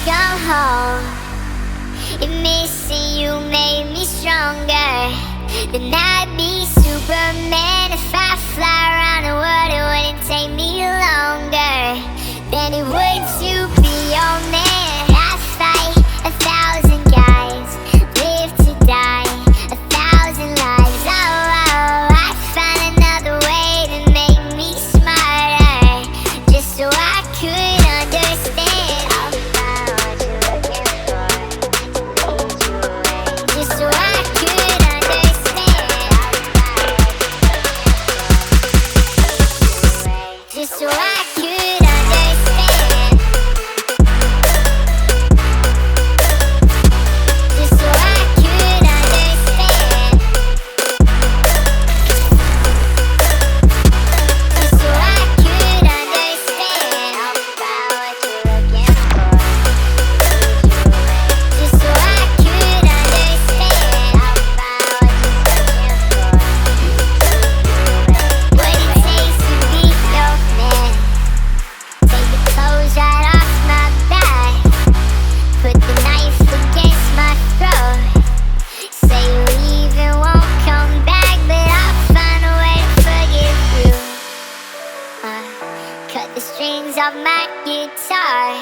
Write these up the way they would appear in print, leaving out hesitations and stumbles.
come home. If missing you made me stronger, then I'd be Superman. If I fly around the world, it wouldn't take me longer than it would to be your man. I fight 1,000 guys, live to die 1,000 lives. Oh, oh, I find another way to make me smarter, just so I could understand. I'll find what you're looking for, just so I could understand. Just so I could understand. Just so I could understand. Just so I could understand. I'll find what you're looking for, just so I could understand. I'll find what you're looking for. What it takes to be your man. Take the clothes right off my back, put the knife against my throat. Say you leave and won't come back, but I'll find a way to forgive you. Cut the strings off my guitar,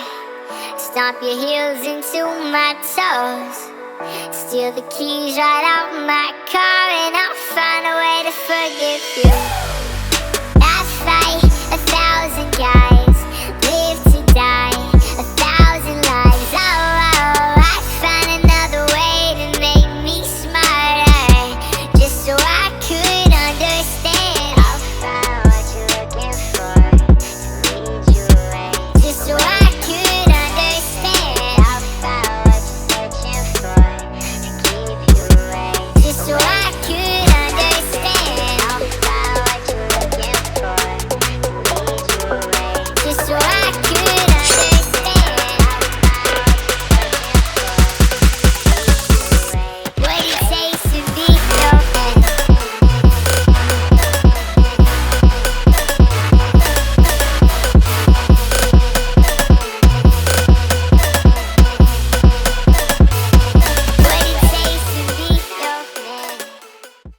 stomp your heels into my toes, steal the keys right out my car, and I'll find a way to forgive you.